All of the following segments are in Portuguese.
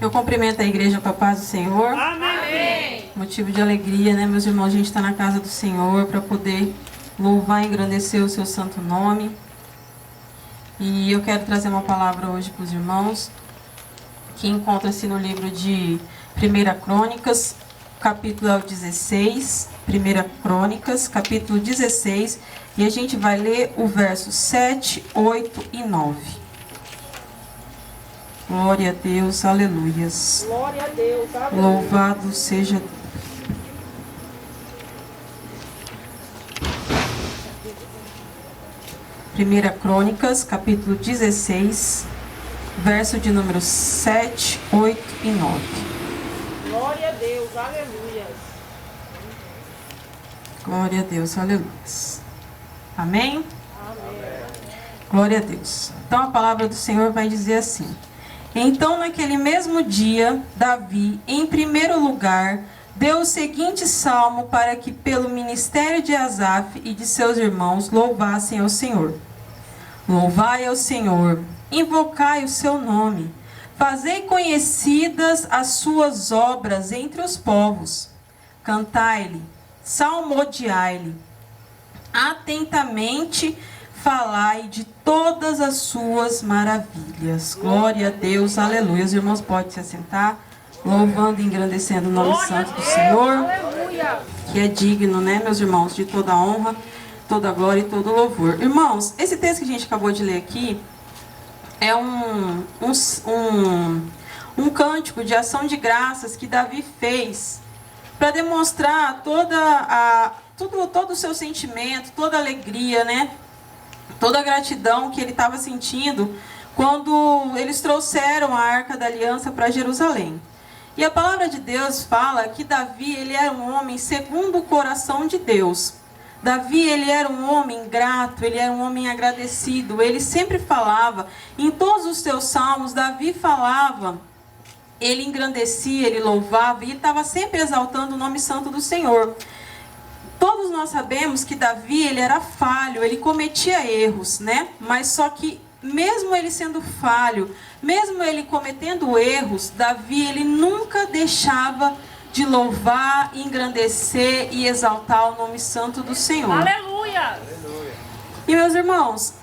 Eu cumprimento a igreja com a paz do Senhor. Amém. Motivo de alegria, né, meus irmãos? A gente está na casa do Senhor para poder louvar e engrandecer o seu santo nome. E eu quero trazer uma palavra hoje para os irmãos, que encontra-se no livro de 1 Crônicas, capítulo 16. 1 Crônicas, capítulo 16. E a gente vai ler o verso 7, 8 e 9. Glória a Deus, aleluias. Glória a Deus, aleluia. Louvado seja Deus. 1 Crônicas, capítulo 16, verso de número 7, 8 e 9. Glória a Deus, aleluia. Glória a Deus, aleluias. Amém? Amém. Glória a Deus. Então a palavra do Senhor vai dizer assim: então naquele mesmo dia, Davi, em primeiro lugar, deu o seguinte salmo para que pelo ministério de Asaf e de seus irmãos louvassem ao Senhor. Louvai ao Senhor, invocai o seu nome, fazei conhecidas as suas obras entre os povos. Cantai-lhe, salmodiai-lhe, atentamente falai de todas as suas maravilhas. Glória a Deus, aleluia. Os irmãos podem se assentar, louvando e engrandecendo o nome santo do Senhor, Aleluia. que é digno, né, meus irmãos, de toda honra, toda glória e todo louvor. Irmãos, esse texto que a gente acabou de ler aqui é um cântico de ação de graças que Davi fez para demonstrar todo o seu sentimento, toda a alegria, né? Toda a gratidão que ele estava sentindo quando eles trouxeram a Arca da Aliança para Jerusalém. E a palavra de Deus fala que Davi, ele era um homem segundo o coração de Deus. Davi, ele era um homem grato, ele era um homem agradecido. Ele sempre falava, em todos os seus salmos, Davi falava, ele engrandecia, ele louvava e estava sempre exaltando o nome santo do Senhor. Todos nós sabemos que Davi, ele era falho, ele cometia erros, né? Mas só que, mesmo ele sendo falho, mesmo ele cometendo erros, Davi, ele nunca deixava de louvar, engrandecer e exaltar o nome santo do Senhor. Aleluia. E, meus irmãos,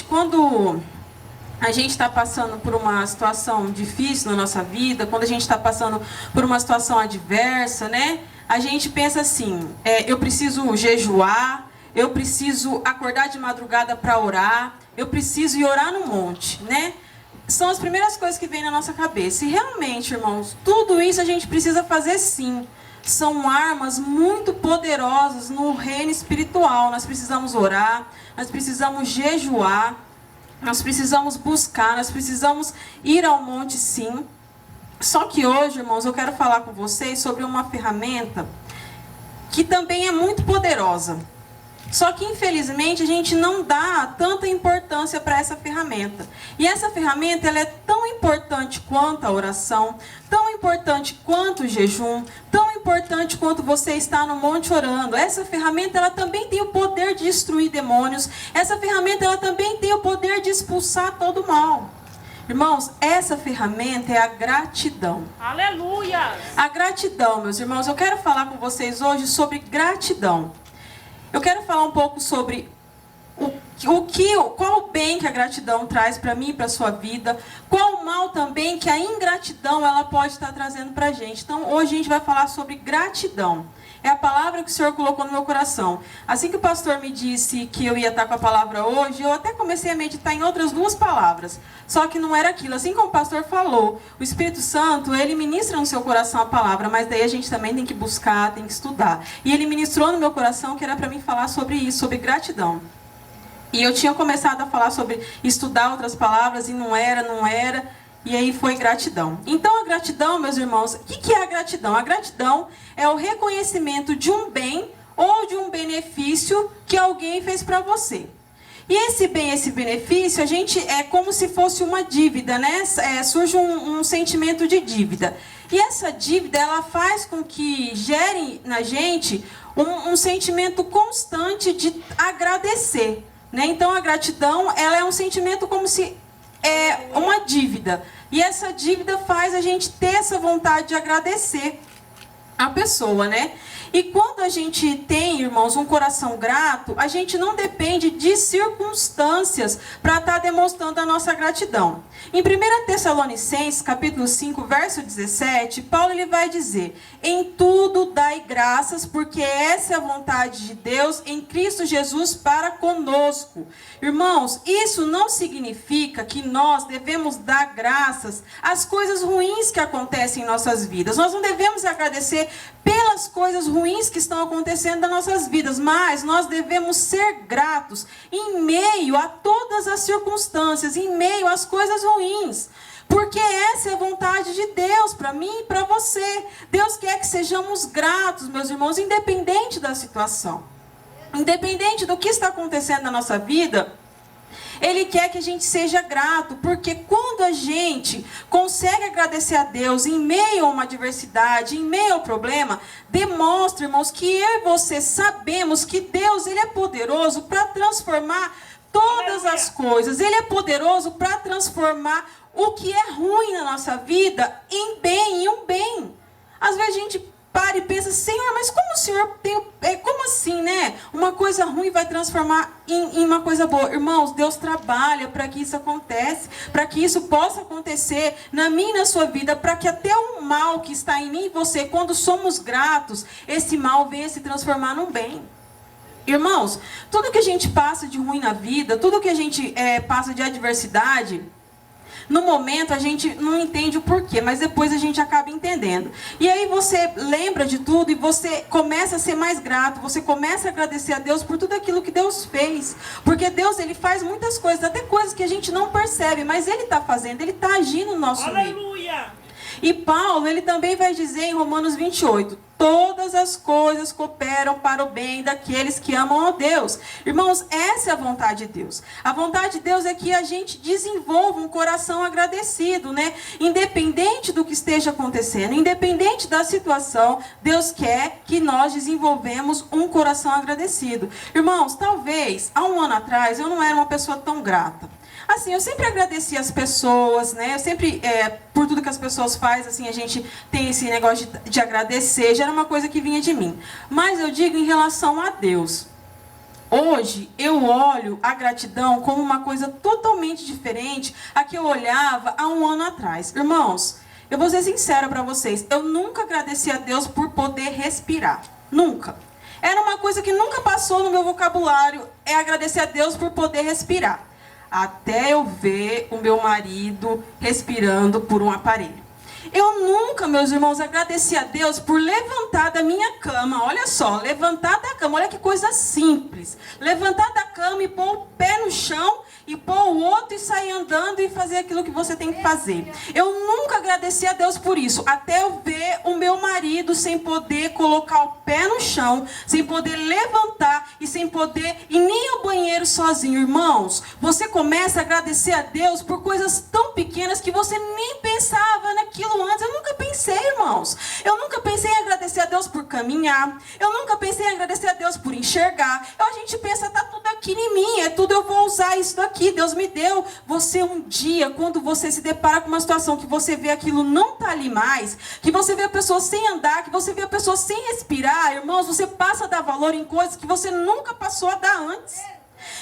quando a gente está passando por uma situação difícil na nossa vida, quando a gente está passando por uma situação adversa, né? A gente pensa assim, eu preciso jejuar, eu preciso acordar de madrugada para orar, eu preciso ir orar no monte, né? São as primeiras coisas que vêm na nossa cabeça. E realmente, irmãos, tudo isso a gente precisa fazer sim. São armas muito poderosas no reino espiritual. Nós precisamos orar, nós precisamos jejuar, nós precisamos buscar, nós precisamos ir ao monte sim. Só que hoje, irmãos, eu quero falar com vocês sobre uma ferramenta que também é muito poderosa. Só que, infelizmente, a gente não dá tanta importância para essa ferramenta. E essa ferramenta, ela é tão importante quanto a oração, tão importante quanto o jejum, tão importante quanto você estar no monte orando. Essa ferramenta, ela também tem o poder de destruir demônios. Essa ferramenta, ela também tem o poder de expulsar todo o mal. Irmãos, essa ferramenta é a gratidão. Aleluia. A gratidão, meus irmãos, eu quero falar com vocês hoje sobre gratidão. Eu quero falar um pouco sobre qual o bem que a gratidão traz para mim e para a sua vida, qual o mal também que a ingratidão ela pode estar trazendo para a gente. Então, hoje a gente vai falar sobre gratidão. É a palavra que o Senhor colocou no meu coração. Assim que o pastor me disse que eu ia estar com a palavra hoje, eu até comecei a meditar em outras duas palavras. Só que não era aquilo. Assim como o pastor falou, o Espírito Santo, ele ministra no seu coração a palavra, mas daí a gente também tem que buscar, tem que estudar. E ele ministrou no meu coração que era para mim falar sobre isso, sobre gratidão. E eu tinha começado a falar sobre estudar outras palavras e não era. E aí foi gratidão. Então a gratidão, meus irmãos, o que é a gratidão? A gratidão é o reconhecimento de um bem ou de um benefício que alguém fez para você. E esse bem, esse benefício, a gente é como se fosse uma dívida, né? Surge um sentimento de dívida. E essa dívida, ela faz com que gere na gente um sentimento constante de agradecer, né? Então a gratidão, ela é um sentimento como se é uma dívida. E essa dívida faz a gente ter essa vontade de agradecer a pessoa, né? E quando a gente tem, irmãos, um coração grato, a gente não depende de circunstâncias para estar demonstrando a nossa gratidão. Em 1 Tessalonicenses, capítulo 5, verso 17, Paulo ele vai dizer: em tudo dai graças, porque essa é a vontade de Deus em Cristo Jesus para conosco. Irmãos, isso não significa que nós devemos dar graças às coisas ruins que acontecem em nossas vidas. Nós não devemos agradecer pelas coisas ruins que estão acontecendo nas nossas vidas, mas nós devemos ser gratos em meio a todas as circunstâncias, em meio às coisas ruins. Porque essa é a vontade de Deus para mim e para você. Deus quer que sejamos gratos, meus irmãos, independente da situação. Independente do que está acontecendo na nossa vida, Ele quer que a gente seja grato, porque quando a gente consegue agradecer a Deus em meio a uma adversidade, em meio ao problema, demonstra, irmãos, que eu e você sabemos que Deus ele é poderoso para transformar todas as coisas. Ele é poderoso para transformar o que é ruim na nossa vida em bem, em um bem. Às vezes a gente para e pensa: Senhor, mas como o Senhor tem... como assim, né? Uma coisa ruim vai transformar em uma coisa boa. Irmãos, Deus trabalha para que isso aconteça, para que isso possa acontecer na minha e na sua vida, para que até o mal que está em mim e você, quando somos gratos, esse mal venha se transformar num bem. Irmãos, tudo que a gente passa de ruim na vida, tudo que a gente passa de adversidade, no momento a gente não entende o porquê, mas depois a gente acaba entendendo. E aí você lembra de tudo e você começa a ser mais grato, você começa a agradecer a Deus por tudo aquilo que Deus fez. Porque Deus ele faz muitas coisas, até coisas que a gente não percebe, mas Ele está fazendo, Ele está agindo no nosso meio. Aleluia! E Paulo, ele também vai dizer em Romanos 28, todas as coisas cooperam para o bem daqueles que amam a Deus. Irmãos, essa é a vontade de Deus. A vontade de Deus é que a gente desenvolva um coração agradecido, né? Independente do que esteja acontecendo, independente da situação, Deus quer que nós desenvolvemos um coração agradecido. Irmãos, talvez, há um ano atrás, eu não era uma pessoa tão grata. Assim, eu sempre agradeci as pessoas, né? Eu sempre, por tudo que as pessoas fazem, assim, a gente tem esse negócio de agradecer, já era uma coisa que vinha de mim. Mas eu digo em relação a Deus. Hoje, eu olho a gratidão como uma coisa totalmente diferente a que eu olhava há um ano atrás. Irmãos, eu vou ser sincera para vocês, eu nunca agradeci a Deus por poder respirar. Nunca. Era uma coisa que nunca passou no meu vocabulário, é agradecer a Deus por poder respirar. Até eu ver o meu marido respirando por um aparelho. Eu nunca, meus irmãos, agradeci a Deus por levantar da minha cama. Olha só, levantar da cama, olha que coisa simples. Levantar da cama e pôr o pé no chão e pôr o outro e sair andando e fazer aquilo que você tem que fazer. Eu nunca agradeci a Deus por isso. Até eu ver o meu marido sem poder colocar o pé no chão, sem poder levantar e sem poder ir nem ao banheiro sozinho. Irmãos, você começa a agradecer a Deus por coisas tão pequenas que você nem pensava naquilo antes. Eu nunca pensei, irmãos. Eu nunca pensei em agradecer a Deus por caminhar. Eu nunca pensei em agradecer a Deus por enxergar. A gente pensa, tá tudo aqui em mim, é tudo, eu vou usar isso daqui. Deus me deu. Você um dia, quando você se depara com uma situação que você vê aquilo não tá ali mais, que você vê a pessoa sem andar, que você vê a pessoa sem respirar, irmãos, você passa a dar valor em coisas que você nunca passou a dar antes.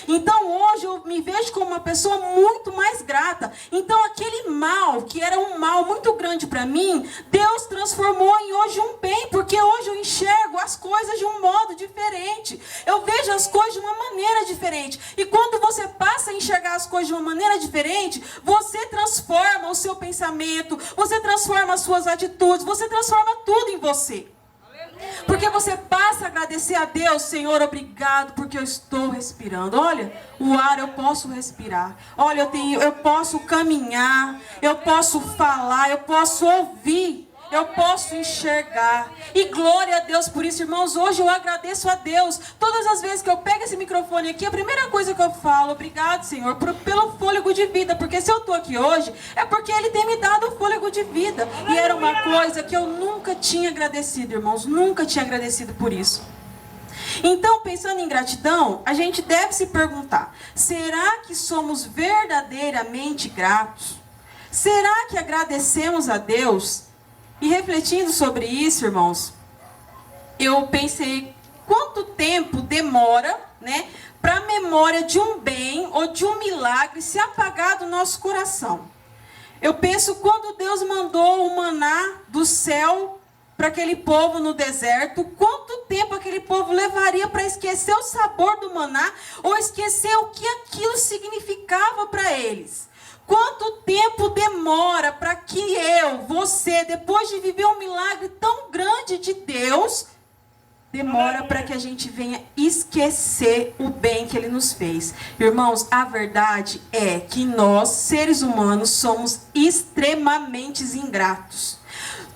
Então hoje eu me vejo como uma pessoa muito mais grata. Então aquele mal, que era um mal muito grande para mim, Deus transformou em hoje um bem, porque hoje eu enxergo as coisas de um modo diferente. Eu vejo as coisas de uma maneira diferente. E quando você passa a enxergar as coisas de uma maneira diferente, você transforma o seu pensamento, você transforma as suas atitudes, você transforma tudo em você. Porque você passa a agradecer a Deus, Senhor, obrigado porque eu estou respirando. Olha, o ar eu posso respirar. Olha, eu posso caminhar, eu posso falar, eu posso ouvir, eu posso enxergar. E glória a Deus por isso, irmãos. Hoje eu agradeço a Deus. Todas as vezes que eu pego esse microfone aqui, a primeira coisa que eu falo, obrigado, Senhor, pelo fôlego de vida. Porque se eu estou aqui hoje, é porque Ele tem me dado o fôlego de vida. E era uma coisa que eu nunca tinha agradecido, irmãos. Nunca tinha agradecido por isso. Então, pensando em gratidão, a gente deve se perguntar, será que somos verdadeiramente gratos? Será que agradecemos a Deus? E refletindo sobre isso, irmãos, eu pensei, quanto tempo demora, né, para a memória de um bem ou de um milagre se apagar do nosso coração? Eu penso quando Deus mandou o maná do céu para aquele povo no deserto, quanto tempo aquele povo levaria para esquecer o sabor do maná ou esquecer o que aquilo significava para eles? Quanto tempo demora para que você, depois de viver um milagre tão grande de Deus, demora para que a gente venha esquecer o bem que Ele nos fez? Irmãos, a verdade é que nós, seres humanos, somos extremamente ingratos.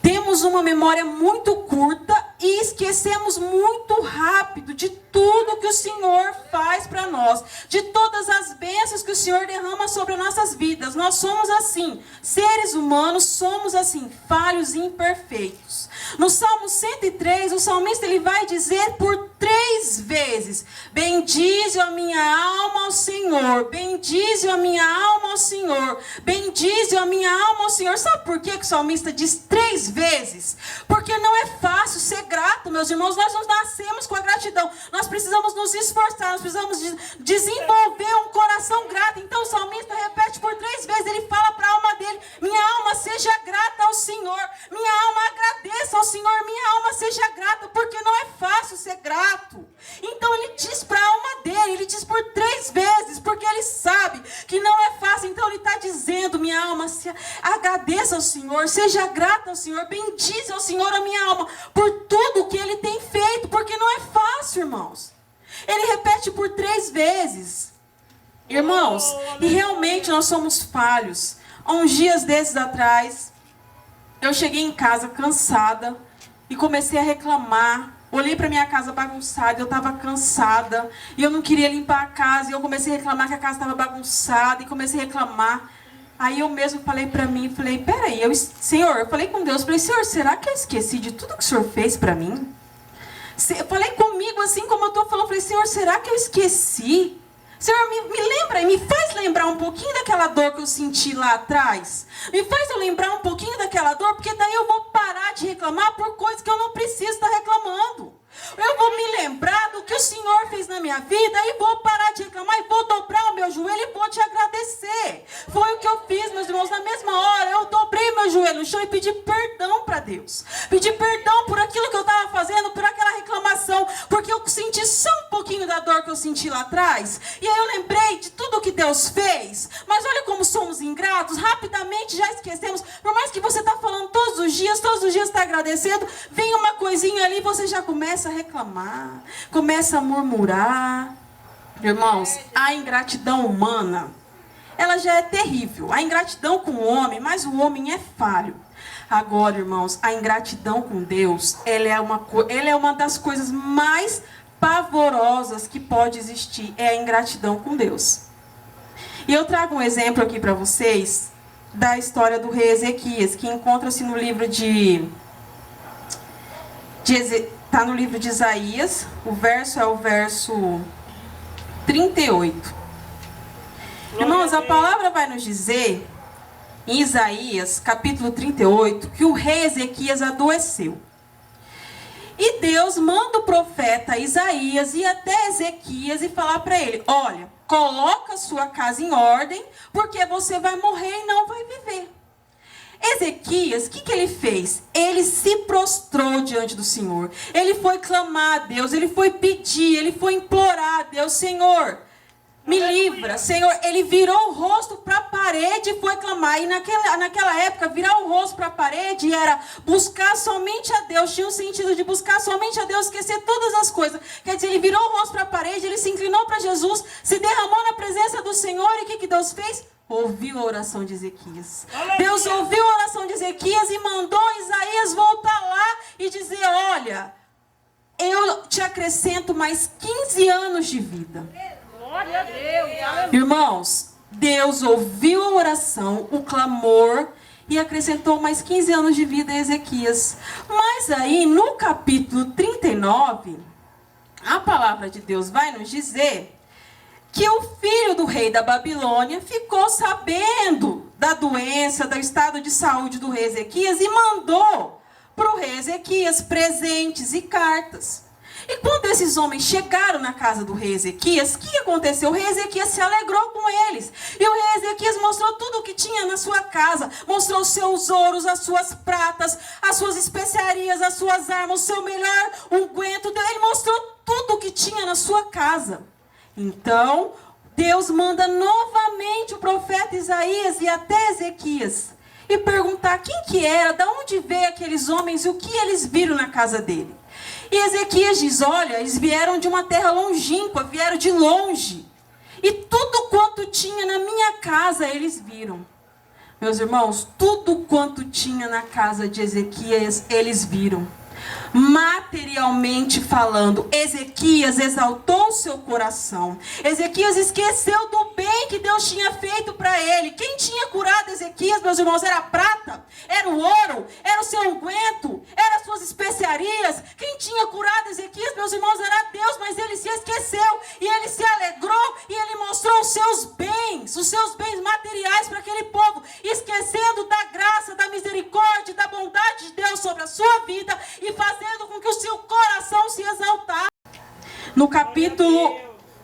Temos uma memória muito curta e esquecemos muito rápido de tudo que o Senhor faz para nós, de todas as bênçãos que o Senhor derrama sobre as nossas vidas. Nós somos assim, seres humanos somos assim, falhos e imperfeitos. No Salmo 103, o salmista ele vai dizer por 3 vezes: bendize a minha alma ao Senhor, bendize a minha alma ao Senhor, bendize a minha alma ao Senhor. Sabe por que o salmista diz 3 vezes? Porque não é fácil ser grato, meus irmãos. Nós não nascemos com a gratidão. Nós precisamos nos esforçar, nós precisamos desenvolver um coração grato. Então o salmista repete por 3 vezes, ele fala para a alma dele: minha alma seja grata ao Senhor, minha alma agradeça ao Senhor, minha alma seja grata, porque não é fácil ser grato. Então ele diz para a alma dele, ele diz por 3 vezes, porque ele sabe que não é fácil. Então ele está dizendo: minha alma, agradeça ao Senhor, seja grata ao Senhor, bendize ao Senhor a minha alma, por tudo que Ele tem feito, porque não é fácil, irmãos. Ele repete por 3 vezes. Irmãos, e realmente nós somos falhos. Há uns dias desses atrás, eu cheguei em casa cansada e comecei a reclamar. Olhei para minha casa bagunçada, eu estava cansada e eu não queria limpar a casa. E eu comecei a reclamar que a casa estava bagunçada e comecei a reclamar. Aí eu mesmo falei para mim, falei: peraí, Senhor, eu falei com Deus, falei: Senhor, será que eu esqueci de tudo que o Senhor fez para mim? Eu falei comigo assim como eu estou falando, falei: Senhor, será que eu esqueci? Senhor, me lembra, me faz lembrar um pouquinho daquela dor que eu senti lá atrás. Me faz eu lembrar um pouquinho daquela dor, porque daí eu vou parar de reclamar por coisas que eu não preciso estar reclamando. Eu vou me lembrar do que o Senhor fez na minha vida e vou parar de reclamar e vou dobrar o meu joelho e vou te agradecer. Foi o que eu fiz, meus irmãos. Na mesma hora, eu dobrei meu joelho no chão e pedi perdão para Deus. Pedi perdão por aquilo que eu estava fazendo, por aquela reclamação, porque eu senti só um pouquinho da dor que eu senti lá atrás. E aí eu lembrei de tudo que Deus fez. Mas olha como somos ingratos, rapidamente já esquecemos. Por mais que você está falando todos os dias está agradecendo, vem uma coisinha ali e você já começa a reclamar, começa a murmurar. Irmãos, a ingratidão humana, ela já é terrível. A ingratidão com o homem, mas o homem é falho. Agora, irmãos, a ingratidão com Deus, ela é uma das coisas mais pavorosas que pode existir, é a ingratidão com Deus. E eu trago um exemplo aqui para vocês da história do rei Ezequias, que encontra-se no livro está no livro de Isaías, o verso é o verso 38. Irmãos, a palavra vai nos dizer, em Isaías, capítulo 38, que o rei Ezequias adoeceu. E Deus manda o profeta Isaías ir até Ezequias e falar para ele: olha, coloca a sua casa em ordem, porque você vai morrer e não vai viver. Ezequias, o que ele fez? Ele se prostrou diante do Senhor. Ele foi clamar a Deus, ele foi pedir, ele foi implorar a Deus: Senhor, me livra, Senhor. Ele virou o rosto para a parede e foi clamar. E naquela época, virar o rosto para a parede era buscar somente a Deus. Tinha o sentido de buscar somente a Deus, esquecer todas as coisas. Quer dizer, ele virou o rosto para a parede, ele se inclinou para Jesus, se derramou na presença do Senhor. E o que Deus fez? Ouviu a oração de Ezequias. Deus ouviu a oração de Ezequias e mandou Isaías voltar lá e dizer: olha, eu te acrescento mais 15 anos de vida. Glória a Deus. Irmãos, Deus ouviu a oração, o clamor, e acrescentou mais 15 anos de vida a Ezequias. Mas aí, no capítulo 39, a palavra de Deus vai nos dizer que o filho do rei da Babilônia ficou sabendo da doença, do estado de saúde do rei Ezequias e mandou para o rei Ezequias presentes e cartas. E quando esses homens chegaram na casa do rei Ezequias, o que aconteceu? O rei Ezequias se alegrou com eles. E o rei Ezequias mostrou tudo o que tinha na sua casa. Mostrou os seus ouros, as suas pratas, as suas especiarias, as suas armas, o seu melhor unguento. Ele mostrou tudo o que tinha na sua casa. Então, Deus manda novamente o profeta Isaías e até Ezequias e perguntar quem que era, de onde veio aqueles homens e o que eles viram na casa dele. E Ezequias diz, olha, eles vieram de uma terra longínqua, vieram de longe. E tudo quanto tinha na minha casa eles viram. Meus irmãos, tudo quanto tinha na casa de Ezequias eles viram. Materialmente falando, Ezequias exaltou seu coração. Ezequias esqueceu do bem que Deus tinha feito para ele. Quem tinha curado Ezequias, meus irmãos, era a prata, era o ouro, era o seu unguento, eram as suas especiarias. Quem tinha curado Ezequias, meus irmãos, era Deus, mas ele se esqueceu e ele se alegrou e ele mostrou os seus bens materiais para aquele povo, esquecendo da graça, da misericórdia, da bondade de Deus sobre a sua vida e fazendo com que o seu coração se exaltasse. No capítulo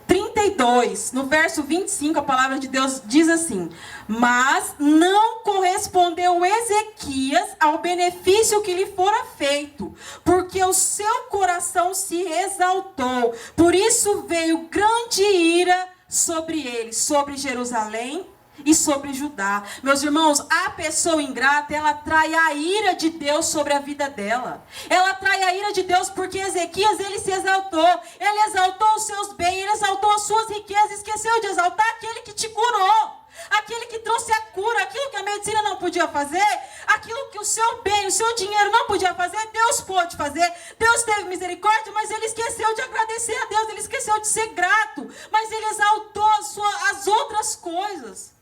32, no verso 25, a palavra de Deus diz assim: mas não correspondeu Ezequias ao benefício que lhe fora feito, porque o seu coração se exaltou. Por isso veio grande ira sobre ele, sobre Jerusalém e sobre Judá. Meus irmãos, a pessoa ingrata, ela atrai a ira de Deus sobre a vida dela. Ela atrai a ira de Deus porque Ezequias, ele se exaltou. Ele exaltou os seus bens, ele exaltou as suas riquezas, esqueceu de exaltar aquele que te curou. Aquele que trouxe a cura, aquilo que a medicina não podia fazer, aquilo que o seu bem, o seu dinheiro não podia fazer, Deus pôde fazer. Deus teve misericórdia, mas ele esqueceu de agradecer a Deus, ele esqueceu de ser grato, mas ele exaltou as outras coisas.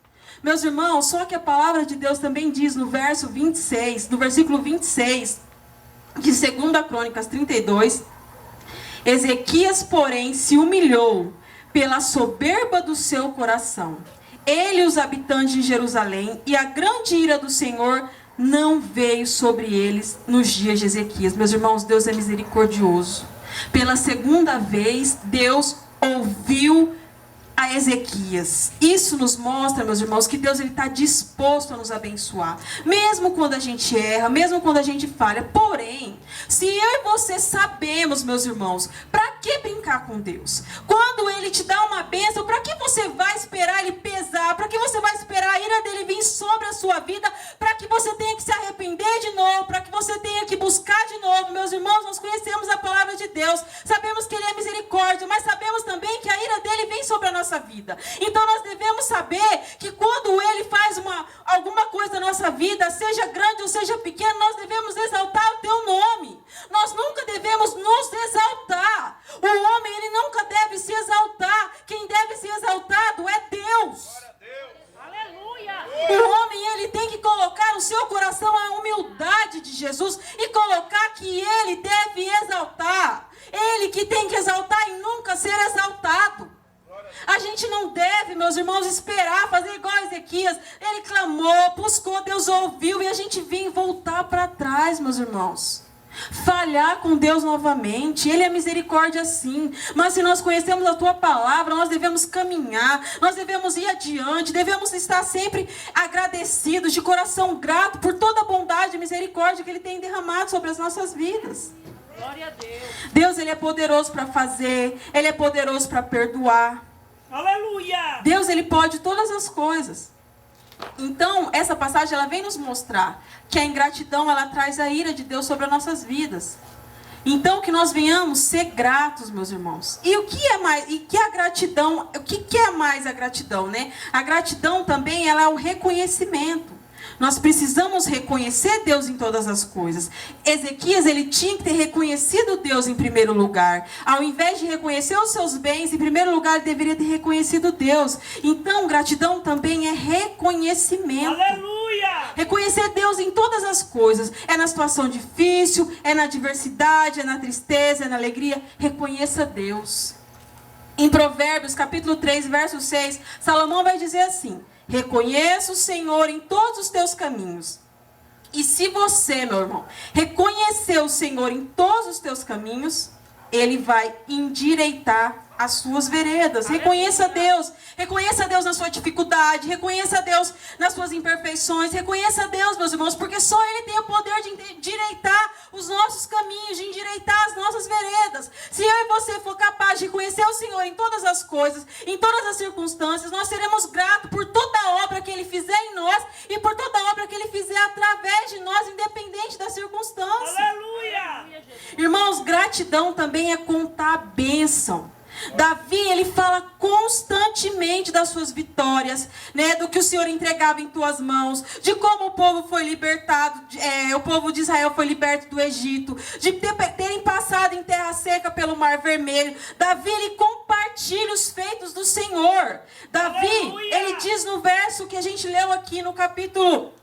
Meus irmãos, só que a palavra de Deus também diz no verso 26, no versículo 26, de 2 Crônicas 32, Ezequias, porém, se humilhou pela soberba do seu coração. Ele e os habitantes de Jerusalém, e a grande ira do Senhor não veio sobre eles nos dias de Ezequias. Meus irmãos, Deus é misericordioso. Pela segunda vez, Deus ouviu a Ezequias. Isso nos mostra, meus irmãos, que Deus está disposto a nos abençoar. Mesmo quando a gente erra, mesmo quando a gente falha. Porém, se eu e você sabemos, meus irmãos, para que brincar com Deus? Quando Ele te dá uma bênção, para que você vai esperar Ele pesar? Para que você vai esperar a ira dEle vir sobre a sua vida? Para que você tenha que se arrepender de novo? Para que você tenha que buscar de novo? Meus irmãos, nós conhecemos a palavra de Deus. Sabemos que Ele é misericórdia, mas sabemos também que a ira dEle vem sobre a nossa vida. Então nós devemos saber que quando Ele faz alguma coisa na nossa vida, seja grande ou seja pequena, nós devemos exaltar o Teu nome. Nós nunca devemos nos exaltar. O homem, ele nunca deve se exaltar. Quem deve ser exaltado é Deus. Aleluia! O homem, ele tem que colocar no seu coração a humildade de Jesus e colocar que ele deve exaltar. Ele que tem que exaltar e nunca ser exaltado. A gente não deve, meus irmãos, esperar fazer igual a Ezequias. Ele clamou, buscou, Deus ouviu e a gente vem voltar para trás, meus irmãos. Falhar com Deus novamente. Ele é misericórdia sim, mas se nós conhecemos a Tua palavra, nós devemos caminhar, nós devemos ir adiante, devemos estar sempre agradecidos, de coração grato por toda a bondade e misericórdia que Ele tem derramado sobre as nossas vidas. Glória a Deus. Deus, Ele é poderoso para fazer, Ele é poderoso para perdoar. Aleluia! Deus, Ele pode todas as coisas. Então, essa passagem, ela vem nos mostrar que a ingratidão, ela traz a ira de Deus sobre as nossas vidas. Então, que nós venhamos ser gratos, meus irmãos. E o que é mais? E que a gratidão? O que é mais a gratidão, né? A gratidão também, ela é o reconhecimento. Nós precisamos reconhecer Deus em todas as coisas. Ezequias, ele tinha que ter reconhecido Deus em primeiro lugar. Ao invés de reconhecer os seus bens, em primeiro lugar, ele deveria ter reconhecido Deus. Então, gratidão também é reconhecimento. Aleluia! Reconhecer Deus em todas as coisas. É na situação difícil, é na adversidade, é na tristeza, é na alegria. Reconheça Deus. Em Provérbios, capítulo 3, verso 6, Salomão vai dizer assim: reconheça o Senhor em todos os teus caminhos. E se você, meu irmão, reconhecer o Senhor em todos os teus caminhos, Ele vai endireitar as suas veredas. Reconheça a Deus na sua dificuldade, reconheça a Deus nas suas imperfeições, reconheça a Deus, meus irmãos, porque só Ele tem o poder de endireitar os nossos caminhos, de endireitar as nossas veredas. Se eu e você for capaz de reconhecer o Senhor em todas as coisas, em todas as circunstâncias, nós seremos gratos por toda a obra que Ele fizer em nós e por toda a obra que Ele fizer através de nós, independente da circunstância. Aleluia! Irmãos, gratidão também é contar a bênção. Davi, ele fala constantemente das suas vitórias, né, do que o Senhor entregava em tuas mãos, de como o povo foi libertado, o povo de Israel foi liberto do Egito, de terem passado em terra seca pelo Mar Vermelho. Davi, ele compartilha os feitos do Senhor. Davi, Aleluia! ele diz no verso que a gente leu aqui no capítulo,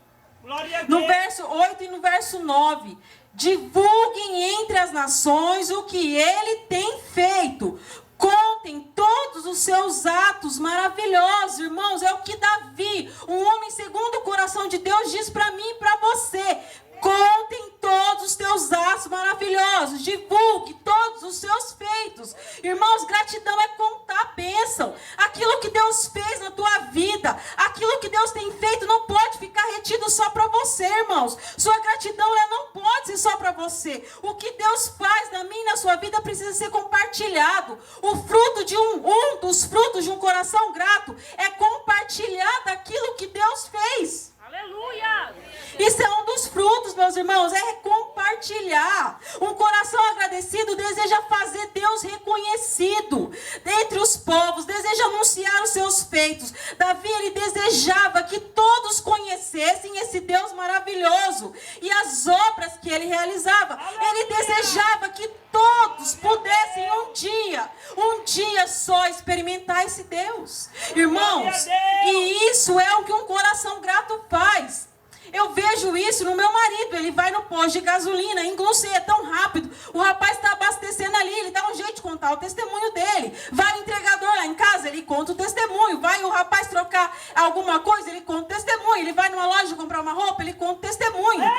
Glória a no Deus! verso 8 e no verso 9, divulguem entre as nações o que ele tem feito. Contem todos os seus atos maravilhosos, irmãos. É o que Davi, um homem segundo o coração de Deus, diz para mim e para você. Contem todos os teus atos maravilhosos. Divulgue todos os seus feitos. Irmãos, gratidão é contar a bênção. Aquilo que Deus fez na tua vida, aquilo que Deus tem feito, não pode ficar retido só para você, irmãos. Sua gratidão, ela não pode ser só para você. O que Deus faz na minha e na sua vida precisa ser compartilhado. O fruto de um dos frutos de um coração grato é compartilhar daquilo que Deus fez. Aleluia! Isso é um dos frutos, meus irmãos, é compartilhar. Um coração agradecido deseja fazer Deus reconhecido entre os povos, deseja anunciar os seus feitos. Davi, ele desejava que todos conhecessem esse Deus maravilhoso e as obras que ele realizava. Ele desejava que todos pudessem um dia só experimentar esse Deus. Irmãos, e isso é o que um coração grato faz. Eu vejo isso no meu marido. Ele vai no posto de gasolina, em Gluceia, é tão rápido. O rapaz está abastecendo ali, ele dá um jeito de contar o testemunho dele. Vai o entregador lá em casa, ele conta o testemunho. Vai o rapaz trocar alguma coisa, ele conta o testemunho. Ele vai numa loja comprar uma roupa, ele conta o testemunho.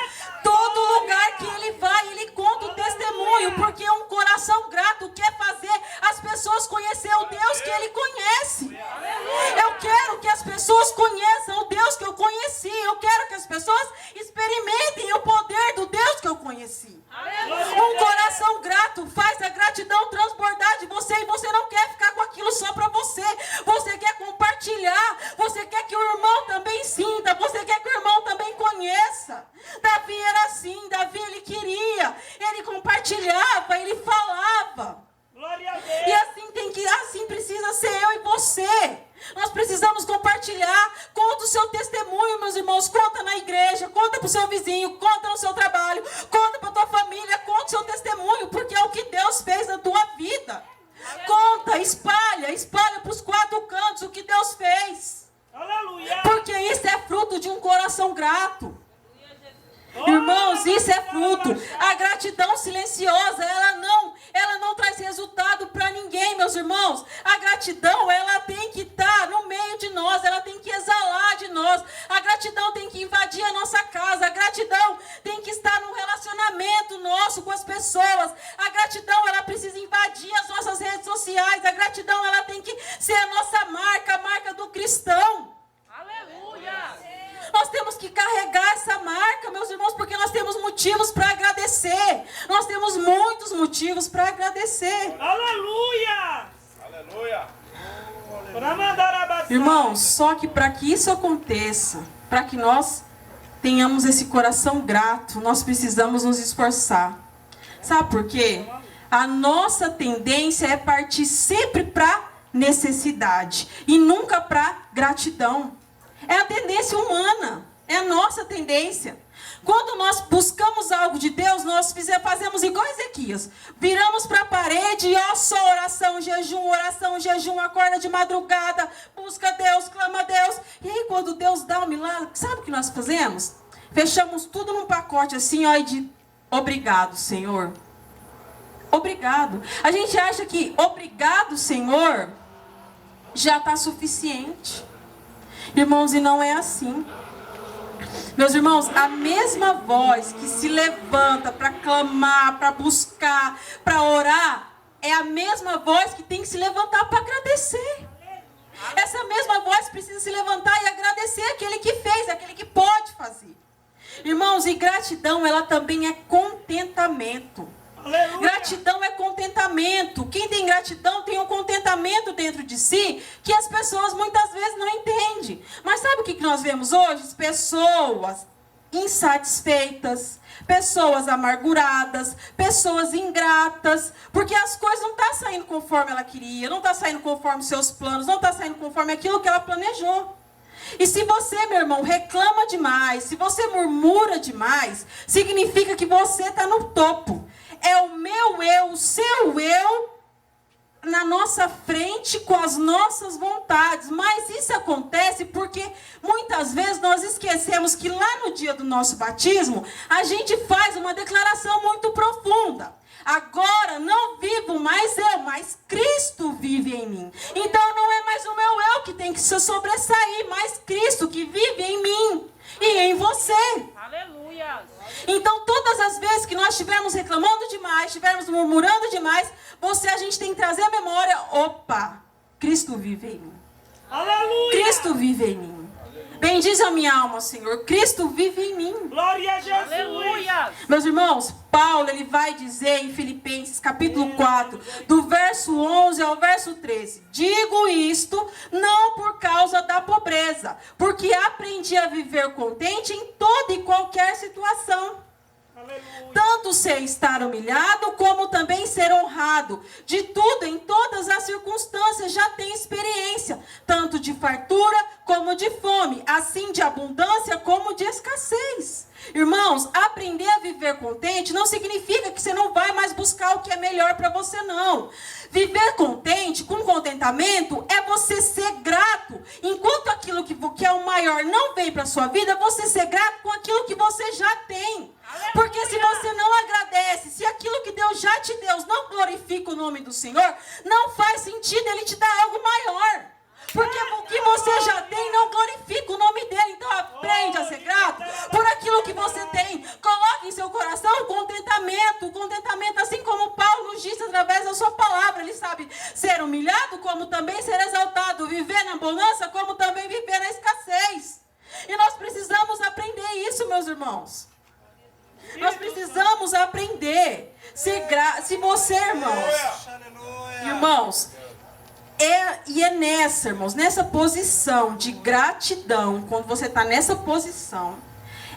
Todo lugar que ele vai, ele conta o testemunho. Porque um coração grato quer fazer as pessoas conhecer o Deus que ele conhece. Eu quero que as pessoas conheçam o Deus que eu conheci. Eu quero que as pessoas experimentem o poder do Deus que eu conheci. Um coração grato faz a gratidão transbordar de você e você não quer ficar com aquilo só para você. Você quer compartilhar, você quer que o irmão também sinta, você quer que o irmão também conheça. Davi era assim, Davi ele compartilhava, ele falava. Glória a Deus! E assim precisa ser eu e você. Nós precisamos compartilhar. Conta o seu testemunho, meus irmãos. Conta na igreja, conta para o seu vizinho, conta no seu trabalho, conta para a tua família, conta o seu testemunho, porque é o que Deus fez na tua vida. Conta, espalha para os quatro cantos o que Deus fez. Aleluia! Porque isso é fruto de um coração grato. Irmãos, isso é fruto. A gratidão silenciosa, ela não traz resultado para ninguém, meus irmãos. A gratidão, ela tem que estar no meio de nós, ela tem que exalar de nós. A gratidão tem que invadir a nossa casa. A gratidão tem que estar no relacionamento nosso com as pessoas. A gratidão, ela precisa invadir as nossas redes sociais. A gratidão, ela tem que ser a nossa marca, a marca do cristão. Aleluia! Nós temos que carregar essa marca, meus irmãos, porque nós temos motivos para agradecer. Nós temos muitos motivos para agradecer. Aleluia! Aleluia! Irmãos, só que para que isso aconteça, para que nós tenhamos esse coração grato, nós precisamos nos esforçar. Sabe por quê? A nossa tendência é partir sempre para necessidade e nunca para gratidão. É a tendência humana, é a nossa tendência. Quando nós buscamos algo de Deus, nós fazemos igual Ezequias. Viramos para a parede e só oração, jejum, acorda de madrugada, busca Deus, clama a Deus. E aí quando Deus dá um milagre, sabe o que nós fazemos? Fechamos tudo num pacote assim, ó, e de obrigado, Senhor. obrigado. A gente acha que obrigado, Senhor, já está suficiente. Irmãos, e não é assim. Meus irmãos, a mesma voz que se levanta para clamar, para buscar, para orar, é a mesma voz que tem que se levantar para agradecer. Essa mesma voz precisa se levantar e agradecer aquele que fez, aquele que pode fazer. Irmãos, e gratidão, ela também é contentamento. Aleluia. Gratidão é contentamento. Quem tem gratidão tem um contentamento dentro de si que as pessoas muitas vezes não entendem. Mas sabe o que nós vemos hoje? Pessoas insatisfeitas, pessoas amarguradas, pessoas ingratas, porque as coisas não estão saindo conforme ela queria, não está saindo conforme seus planos, não está saindo conforme aquilo que ela planejou. E se você, meu irmão, reclama demais, se você murmura demais, significa que você está no topo. É o meu eu, o seu eu, na nossa frente com as nossas vontades. Mas isso acontece porque muitas vezes nós esquecemos que lá no dia do nosso batismo, a gente faz uma declaração muito profunda. Agora não vivo mais eu, mas Cristo vive em mim. Então não é mais o meu eu que tem que se sobressair, mas Cristo que vive em mim e em você. Aleluia. Então todas as vezes que nós estivermos reclamando demais, estivermos murmurando demais, a gente tem que trazer a memória, opa, Cristo vive em mim. Aleluia. Cristo vive em mim. Bendize a minha alma, Senhor. Cristo vive em mim. Glória a Jesus. Aleluia. Meus irmãos, Paulo, ele vai dizer em Filipenses, capítulo 4, do verso 11 ao verso 13. Digo isto não por causa da pobreza, porque aprendi a viver contente em toda e qualquer situação. Aleluia. Tanto sei estar humilhado, como também ser honrado. De tudo, em todas as circunstâncias, já tenho experiência, tanto de fartura como de fome, assim de abundância como de escassez. Irmãos, aprender a viver contente não significa que você não vai mais buscar o que é melhor para você, não. Viver contente, com contentamento, é você ser grato. Enquanto aquilo que é o maior não vem para a sua vida, você ser grato com aquilo que você já tem. Porque se você não agradece, se aquilo que Deus já te deu não glorifica o nome do Senhor, não faz sentido Ele te dar algo maior. Porque o que você já tem não glorifica o nome dele. Então aprende a ser grato por aquilo que você tem. Coloque em seu coração o contentamento. O contentamento, assim como Paulo nos disse através da sua palavra. Ele sabe ser humilhado, como também ser exaltado. Viver na bonança, como também viver na escassez. E nós precisamos aprender isso, meus irmãos. Nós precisamos aprender. Se você, irmãos, é nessa, irmãos, nessa posição de gratidão, quando você está nessa posição,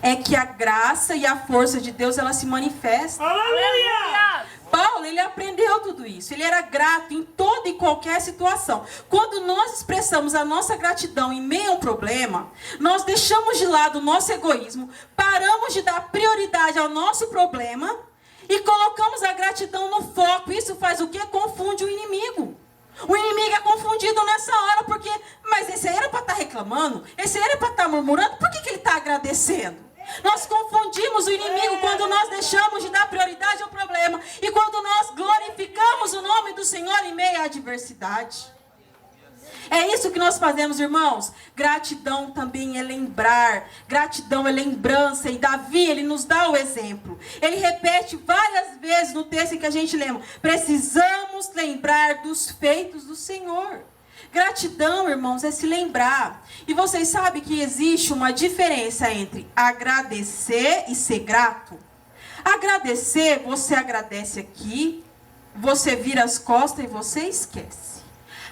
é que a graça e a força de Deus, ela se manifesta. Aleluia. Paulo, ele aprendeu tudo isso. Ele era grato em toda e qualquer situação. Quando nós expressamos a nossa gratidão em meio a um problema, nós deixamos de lado o nosso egoísmo, paramos de dar prioridade ao nosso problema e colocamos a gratidão no foco. Isso faz o quê? Confunde o inimigo. O inimigo é confundido nessa hora, porque, mas esse aí era para estar reclamando, esse aí era para estar murmurando, por que ele está agradecendo? Nós confundimos o inimigo quando nós deixamos de dar prioridade ao problema e quando nós glorificamos o nome do Senhor em meio à adversidade. É isso que nós fazemos, irmãos. Gratidão também é lembrar. Gratidão é lembrança. E Davi, ele nos dá o exemplo. Ele repete várias vezes no texto em que a gente lê. Precisamos lembrar dos feitos do Senhor. Gratidão, irmãos, é se lembrar. E vocês sabem que existe uma diferença entre agradecer e ser grato? Agradecer, você agradece aqui, você vira as costas e você esquece.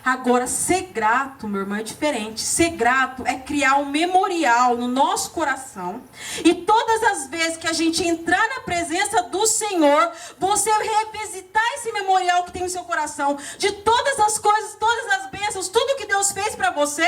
Agora, ser grato, meu irmão, é diferente. Ser grato é criar um memorial no nosso coração. E todas as vezes que a gente entrar na presença do Senhor, você revisitar esse memorial que tem no seu coração, de todas as coisas, todas as bênçãos, tudo que Deus fez para você,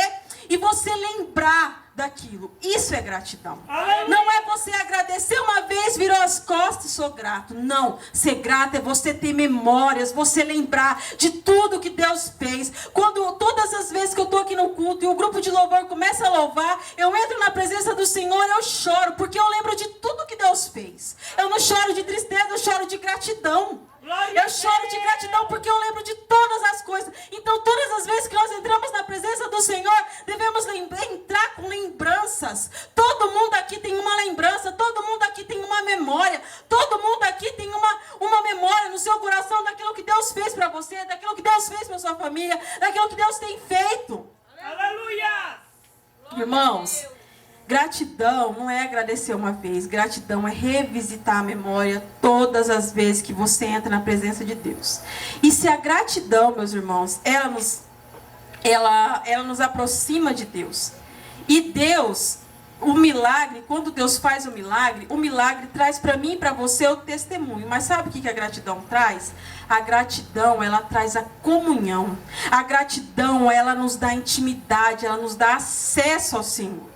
e você lembrar daquilo. Isso é gratidão. Não é você agradecer uma vez, virou as costas e sou grato. Não. Ser grato é você ter memórias, você lembrar de tudo que Deus fez. Quando todas as vezes que eu estou aqui no culto e o grupo de louvor começa a louvar, eu entro na presença do Senhor, eu choro, porque eu lembro de tudo que Deus fez. Eu não choro de tristeza, eu choro de gratidão. Eu choro de gratidão porque eu lembro de todas as coisas. Então, todas as vezes que nós entramos na presença do Senhor, devemos entrar com lembranças. Todo mundo aqui tem uma lembrança, todo mundo aqui tem uma memória, todo mundo aqui tem uma memória no seu coração daquilo que Deus fez para você, daquilo que Deus fez para sua família, daquilo que Deus tem feito. Aleluia! Irmãos, gratidão não é agradecer uma vez. Gratidão é revisitar a memória todas as vezes que você entra na presença de Deus. E se a gratidão, meus irmãos, ela nos aproxima de Deus. E Deus, o milagre, quando Deus faz o milagre traz para mim e para você o testemunho. Mas sabe o que a gratidão traz? A gratidão, ela traz a comunhão. A gratidão, ela nos dá intimidade, ela nos dá acesso ao Senhor.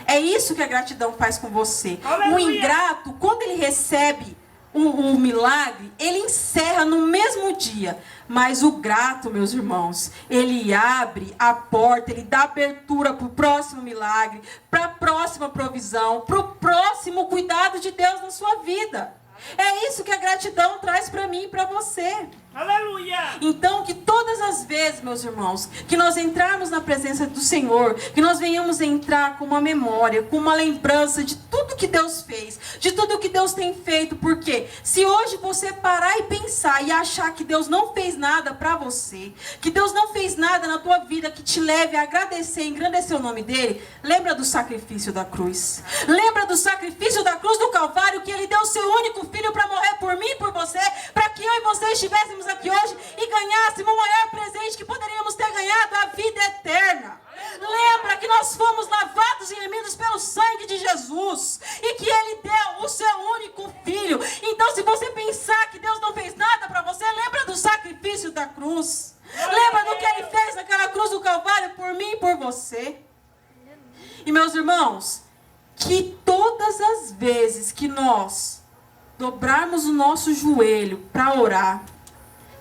É isso que a gratidão faz com você. Aleluia. O ingrato, quando ele recebe um milagre, ele encerra no mesmo dia. Mas o grato, meus irmãos, ele abre a porta, ele dá abertura para o próximo milagre, para a próxima provisão, para o próximo cuidado de Deus na sua vida. É isso que a gratidão traz para mim e para você. Aleluia! Então, que todas as vezes, meus irmãos, que nós entrarmos na presença do Senhor, que nós venhamos entrar com uma memória, com uma lembrança de tudo que Deus fez, de tudo que Deus tem feito. Porque se hoje você parar e pensar e achar que Deus não fez nada para você, que Deus não fez nada na tua vida que te leve a agradecer, engrandecer o nome dele, lembra do sacrifício da cruz. Lembra do sacrifício da cruz do Calvário, que ele deu o seu único filho para morrer por mim e por você, para que eu e você estivéssemos aqui hoje e ganhássemos o maior presente que poderíamos ter ganhado, a vida eterna. Lembra que nós fomos lavados e remidos pelo sangue de Jesus e que ele deu o seu único filho. Então, se você pensar que Deus não fez nada para você, lembra do sacrifício da cruz. Lembra do que ele fez naquela cruz do Calvário por mim e por você. E, meus irmãos, que todas as vezes que nós dobrarmos o nosso joelho para orar,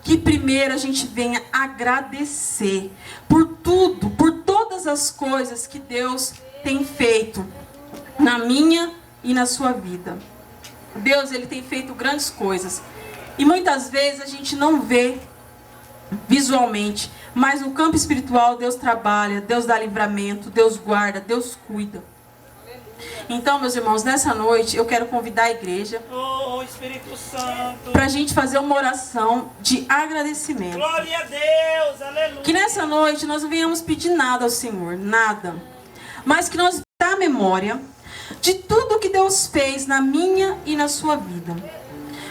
que primeiro a gente venha agradecer por tudo, por todas as coisas que Deus tem feito na minha e na sua vida. Deus, ele tem feito grandes coisas. E muitas vezes a gente não vê visualmente, mas no campo espiritual Deus trabalha, Deus dá livramento, Deus guarda, Deus cuida. Então, meus irmãos, nessa noite eu quero convidar a igreja Espírito Santo, para a gente fazer uma oração de agradecimento. Glória a Deus, aleluia. Que nessa noite nós não venhamos pedir nada ao Senhor, nada. Mas que nós tenhamos a memória de tudo que Deus fez na minha e na sua vida.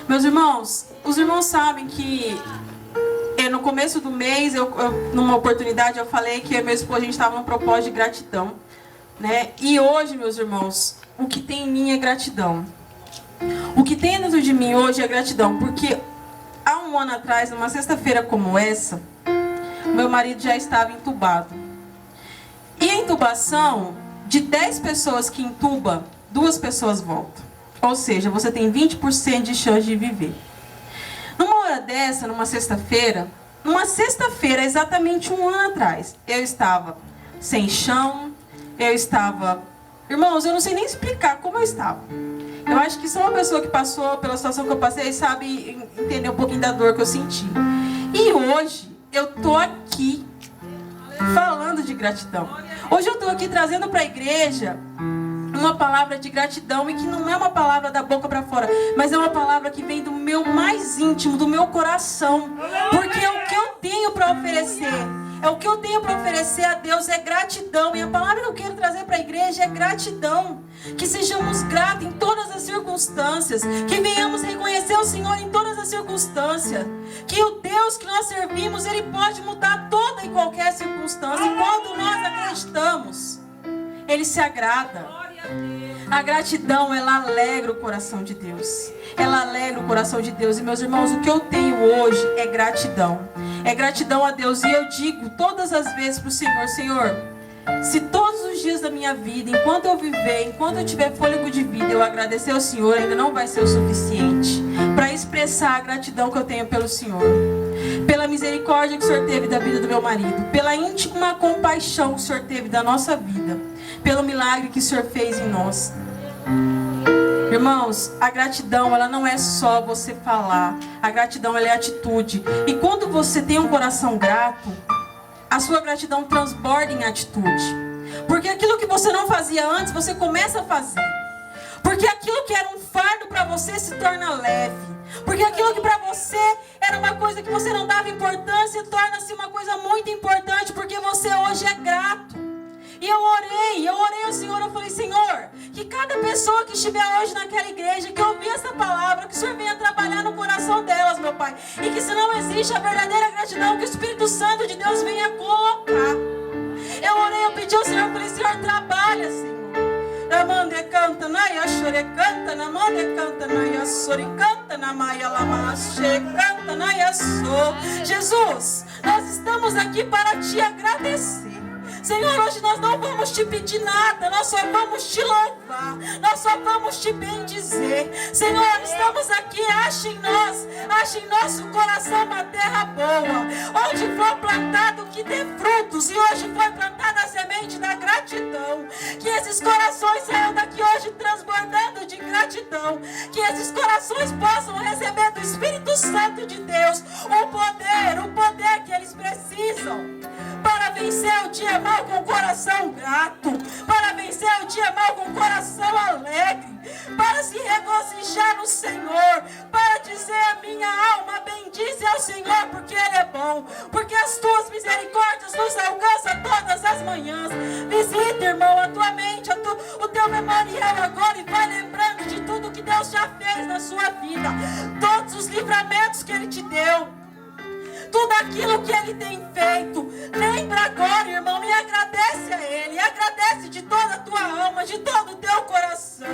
Meus irmãos, os irmãos sabem que no começo do mês, numa oportunidade, eu falei que eu e meu esposo, a gente estava num propósito de gratidão. Né? E hoje, meus irmãos, o que tem em mim é gratidão. O que tem dentro de mim hoje é gratidão. Porque há um ano atrás, numa sexta-feira como essa, meu marido já estava entubado. E a intubação, de 10 pessoas que intuba, 2 pessoas voltam. Ou seja, você tem 20% de chance de viver. Numa hora dessa, numa sexta-feira, exatamente um ano atrás, eu estava sem chão, eu estava... Irmãos, eu não sei nem explicar como eu estava. Eu acho que só uma pessoa que passou pela situação que eu passei sabe entender um pouquinho da dor que eu senti. E hoje, eu tô aqui falando de gratidão. Hoje eu tô aqui trazendo para a igreja uma palavra de gratidão, e que não é uma palavra da boca para fora, mas é uma palavra que vem do meu mais íntimo, do meu coração. Porque é o que eu tenho para oferecer. É o que eu tenho para oferecer a Deus, é gratidão. E a palavra que eu quero trazer para a igreja é gratidão. Que sejamos gratos em todas as circunstâncias. Que venhamos reconhecer o Senhor em todas as circunstâncias. Que o Deus que nós servimos, ele pode mudar toda e qualquer circunstância. E quando nós acreditamos, ele se agrada. A gratidão, ela alegra o coração de Deus. Ela alegra o coração de Deus. E, meus irmãos, o que eu tenho hoje é gratidão. É gratidão a Deus. E eu digo todas as vezes para o Senhor: Senhor, se todos os dias da minha vida, enquanto eu viver, enquanto eu tiver fôlego de vida, eu agradecer ao Senhor, ainda não vai ser o suficiente para expressar a gratidão que eu tenho pelo Senhor. Pela misericórdia que o Senhor teve da vida do meu marido. Pela íntima compaixão que o Senhor teve da nossa vida. Pelo milagre que o Senhor fez em nós. Irmãos, a gratidão, ela não é só você falar. A gratidão, ela é atitude. E quando você tem um coração grato, a sua gratidão transborda em atitude. Porque aquilo que você não fazia antes, você começa a fazer. Porque aquilo que era um fardo para você se torna leve. Porque aquilo que para você era uma coisa que você não dava importância, torna-se uma coisa muito importante, porque você hoje é grato. E eu orei ao Senhor, eu falei: Senhor, que cada pessoa que estiver hoje naquela igreja, que ouvir essa palavra, que o Senhor venha trabalhar no coração delas, meu Pai. E que se não existe a verdadeira gratidão, que o Espírito Santo de Deus venha colocar. Eu orei, eu pedi ao Senhor, eu falei: Senhor, trabalha, Senhor. Namande canta, naia chore canta, namande canta, naia sori canta, namaia lamache canta, naia so. Jesus, nós estamos aqui para te agradecer. Senhor, hoje nós não vamos te pedir nada, nós só vamos te louvar, nós só vamos te bendizer. Senhor, estamos aqui, acha em nosso coração uma terra boa, onde for plantado que dê frutos, e hoje foi plantada a semente da gratidão. Que esses corações saiam daqui hoje transbordando de gratidão, que esses corações possam receber do Espírito Santo de Deus o poder que eles precisam para vencer o dia mal com o coração grato, para vencer o dia mal com o coração alegre, para se regozijar no Senhor, para dizer: a minha alma bendize ao Senhor, porque Ele é bom, porque as tuas misericórdias nos alcançam todas as manhãs. Visita, irmão, a tua mente, o teu memorial agora, e vai lembrando de tudo que Deus já fez na sua vida, todos os livramentos que Ele te deu, tudo aquilo que Ele tem feito. Lembra agora, irmão, e agradece a Ele. Agradece de toda a tua alma, de todo o teu coração.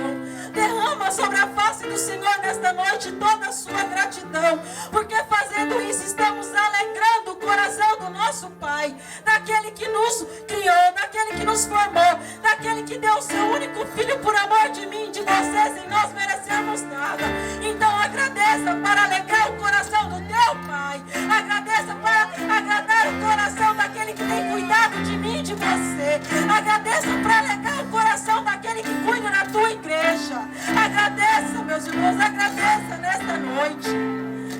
Derrama sobre a face do Senhor nesta noite toda a sua gratidão, porque fazendo isso estamos alegrando o coração do nosso Pai, daquele que nos criou, daquele que nos formou, daquele que deu o seu único filho por amor de mim e de você, sem nós merecermos nada. Então agradeça para alegrar o coração do teu Pai. Agradeça para agradar o coração daquele que tem cuidado de mim e de você. Agradeça para alegrar o coração daquele que cuida da tua igreja. Agradeça, meus irmãos, agradeça nesta noite.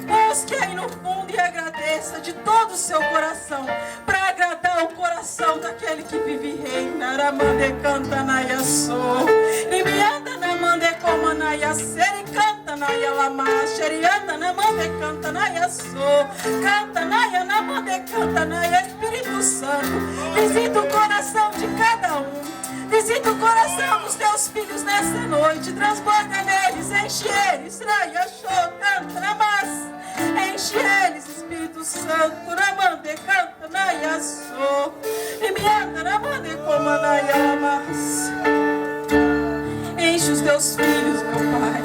Busque aí no fundo e agradeça de todo o seu coração, para agradar o coração daquele que vive e reina. Aramande canta naia so, limianda namande como naia seri canta naia lama, xerianda namande canta naia so, canta naia namande canta naia. Espírito Santo, visita o coração de cada um. Visita o coração dos teus filhos nessa noite. Transborda neles, enche eles. Enche eles, Espírito Santo. Ramande canta naia so, e me anda ramande como naia amas. Enche os teus filhos, meu Pai.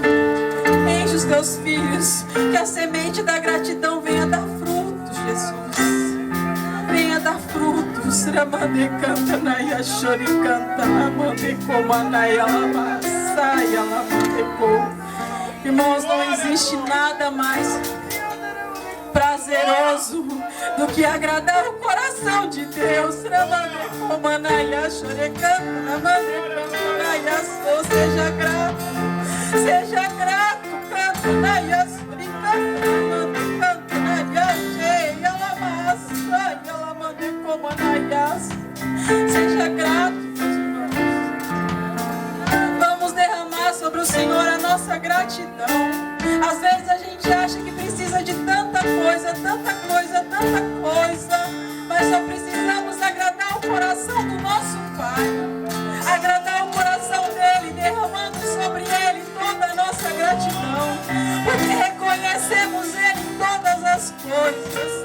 Enche os teus filhos. Que a semente da gratidão venha dar frutos, Jesus. Venha dar frutos. Ramande canta naia chore canta ramande como naia amas. Saia ramande como. Irmãos, não existe nada mais prazeroso do que agradar o coração de Deus. Seja grato, seja grato. Seja grato, meus irmãos. Vamos derramar sobre o Senhor a nossa gratidão. Às vezes a gente acha que precisa de tanta coisa, mas só precisamos agradar o coração do nosso Pai, agradar o coração dele, derramando sobre ele toda a nossa gratidão, porque reconhecemos ele em todas as coisas.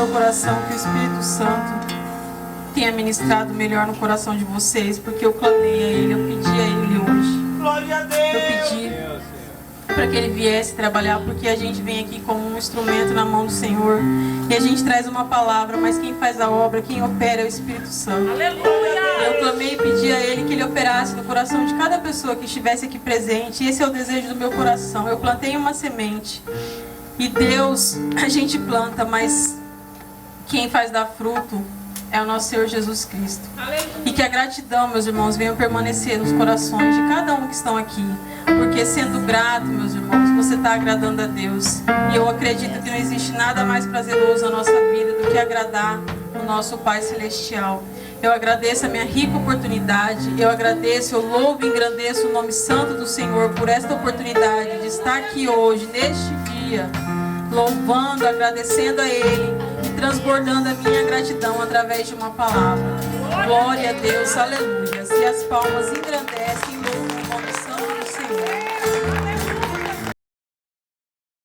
meu coração que o Espírito Santo tenha ministrado melhor no coração de vocês, porque eu clamei a Ele, eu pedi a Ele hoje. Glória a Eu Deus. pedi para que Ele viesse trabalhar, porque a gente vem aqui como um instrumento na mão do Senhor e a gente traz uma palavra, mas quem faz a obra, quem opera é o Espírito Santo. Eu clamei e pedi a Ele que Ele operasse no coração de cada pessoa que estivesse aqui presente. Esse é o desejo do meu coração. Eu plantei uma semente e Deus, a gente planta, mas quem faz dar fruto é o nosso Senhor Jesus Cristo. E que a gratidão, meus irmãos, venha permanecer nos corações de cada um que estão aqui. Porque sendo grato, meus irmãos, você está agradando a Deus. E eu acredito que não existe nada mais prazeroso na nossa vida do que agradar o nosso Pai Celestial. Eu agradeço a minha rica oportunidade. Eu agradeço, eu louvo e engrandeço o nome santo do Senhor por esta oportunidade de estar aqui hoje, neste dia, louvando, agradecendo a Ele, transbordando a minha gratidão através de uma palavra. Glória a Deus, aleluia. Se as palmas engrandecem, louvam o nome santo